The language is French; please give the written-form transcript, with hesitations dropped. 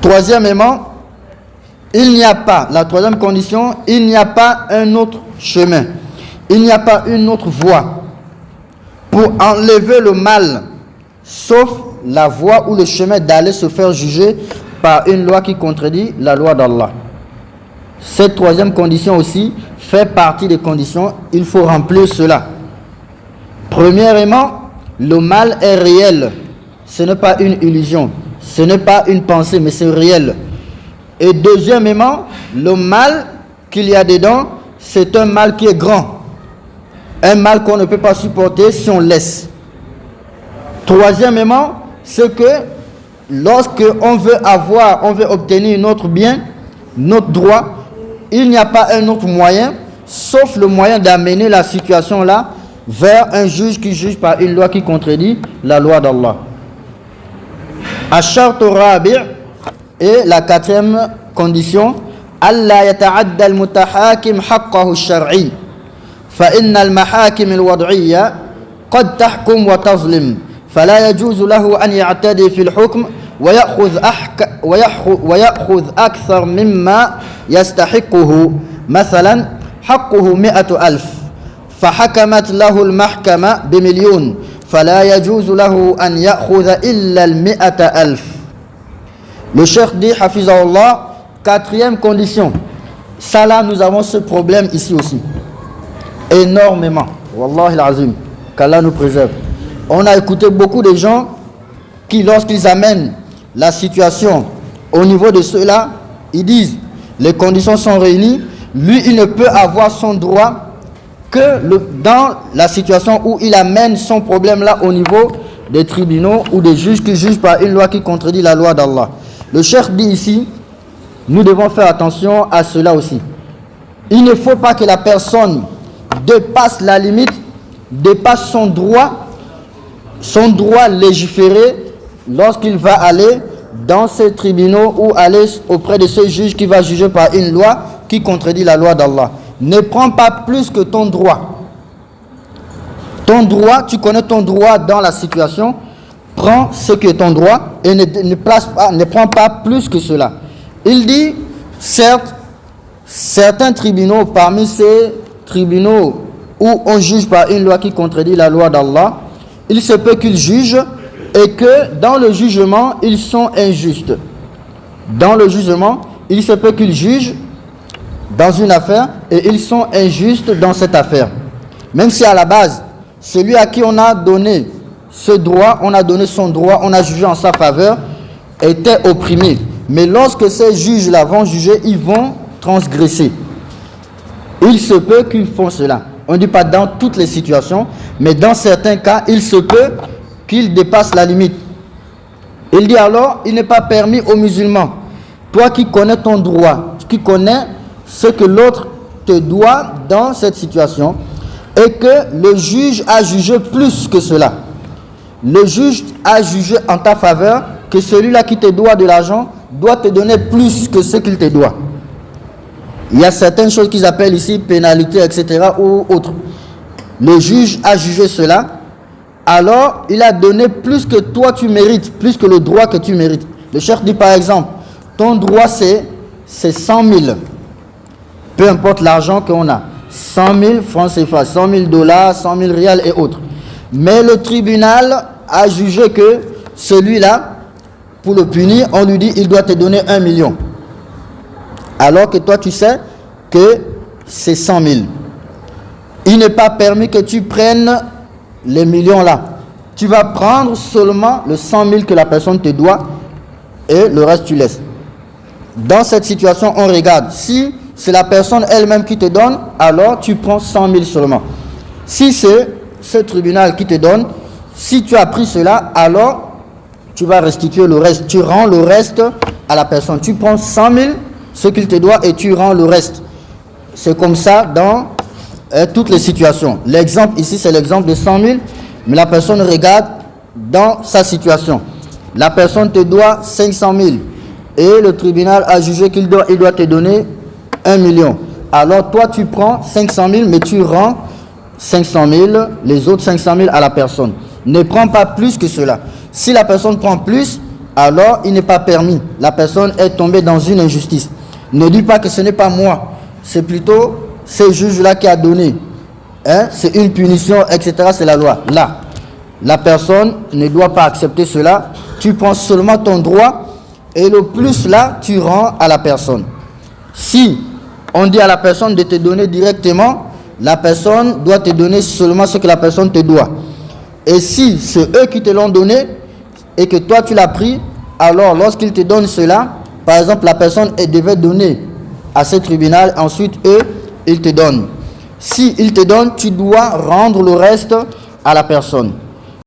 Troisièmement, la troisième condition, il n'y a pas un autre chemin, il n'y a pas une autre voie pour enlever le mal, sauf la voie ou le chemin d'aller se faire juger par une loi qui contredit la loi d'Allah. Cette troisième condition aussi fait partie des conditions, il faut remplir cela. Premièrement, le mal est réel, ce n'est pas une illusion, ce n'est pas une pensée, mais c'est réel. Et deuxièmement, le mal qu'il y a dedans, c'est un mal qui est grand, un mal qu'on ne peut pas supporter si on laisse. Troisièmement, c'est que lorsque on veut obtenir notre bien, notre droit, il n'y a pas un autre moyen, sauf le moyen d'amener la situation là vers un juge qui juge par une loi qui contredit la loi d'Allah. Ash-shart ar-rabi' et la quatrième condition, alla yata'adda al-mutahakim haqqahu ash-shar'i fa inna al-mahakim al-wad'iyya qad tahkum wa tazlim fala yajuzu lahu an ya'tadi fi al-hukm ويأخذ أكثر مما يستحقه مثلا حقه 100,000 فحكمت له المحكمة ب1,000,000 فلا يجوز له أن يأخذ إلا 100,000. Le cheikh dit Hafizahullah, quatrième condition, ça là nous avons ce problème ici aussi énormément, Wallahi l'azim, qu'Allah nous préserve. On a écouté beaucoup de gens qui, lorsqu'ils amènent la situation au niveau de ceux-là, ils disent les conditions sont réunies, lui il ne peut avoir son droit que dans la situation où il amène son problème là au niveau des tribunaux ou des juges qui jugent par une loi qui contredit la loi d'Allah. Le cheikh dit ici, nous devons faire attention à cela aussi. Il ne faut pas que la personne dépasse la limite, dépasse son droit légiféré lorsqu'il va aller dans ces tribunaux ou aller auprès de ce juge qui va juger par une loi qui contredit la loi d'Allah. Ne prends pas plus que ton droit. Ton droit, tu connais ton droit dans la situation, prends ce qui est ton droit et ne prends pas plus que cela. Il dit, certes, certains tribunaux, parmi ces tribunaux où on juge par une loi qui contredit la loi d'Allah, il se peut qu'ils jugent et que dans le jugement, ils sont injustes. Dans le jugement, il se peut qu'ils jugent dans une affaire et ils sont injustes dans cette affaire. Même si à la base, celui à qui on a donné ce droit, on a donné son droit, on a jugé en sa faveur, était opprimé. Mais lorsque ces juges-là vont juger, ils vont transgresser. Il se peut qu'ils font cela. On ne dit pas dans toutes les situations, mais dans certains cas, il se peut qu'ils dépassent la limite. Il dit alors, il n'est pas permis aux musulmans, toi qui connais ton droit, qui connais ce que l'autre te doit dans cette situation, et que le juge a jugé plus que cela. Le juge a jugé en ta faveur que celui-là qui te doit de l'argent doit te donner plus que ce qu'il te doit. Il y a certaines choses qu'ils appellent ici pénalité, etc. ou autres. Le juge a jugé cela, alors il a donné plus que toi tu mérites, plus que le droit que tu mérites. Le cheikh dit par exemple, ton droit c'est 100 000, peu importe l'argent qu'on a, 100 000 francs CFA, 100 000 dollars, 100 000 rials et autres. Mais le tribunal a jugé que celui-là, pour le punir, on lui dit il doit te donner 1 million. Alors que toi tu sais que c'est 100 000. Il n'est pas permis que tu prennes les millions là. Tu vas prendre seulement le 100 000 que la personne te doit et le reste tu laisses. Dans cette situation, on regarde. Si c'est la personne elle-même qui te donne, alors tu prends 100 000 seulement. Si c'est ce tribunal qui te donne, si tu as pris cela, alors tu vas restituer le reste. Tu rends le reste à la personne. Tu prends 100 000, ce qu'il te doit, et tu rends le reste. C'est comme ça dans toutes les situations. L'exemple ici, c'est l'exemple de 100 000, mais la personne regarde dans sa situation. La personne te doit 500 000 et le tribunal a jugé qu'il doit te donner 1 million. Alors toi, tu prends 500 000, mais tu rends 500 000, les autres 500 000 à la personne. Ne prends pas plus que cela. Si la personne prend plus, alors il n'est pas permis. La personne est tombée dans une injustice. Ne dis pas que ce n'est pas moi, c'est plutôt ce juge-là qui a donné. C'est une punition, etc. C'est la loi. Là, la personne ne doit pas accepter cela. Tu prends seulement ton droit et le plus là, tu rends à la personne. Si on dit à la personne de te donner directement, la personne doit te donner seulement ce que la personne te doit. Et si c'est eux qui te l'ont donné et que toi tu l'as pris, alors lorsqu'ils te donnent cela, par exemple la personne devait donner à ce tribunal, ensuite eux, ils te donnent. Si ils te donnent, tu dois rendre le reste à la personne.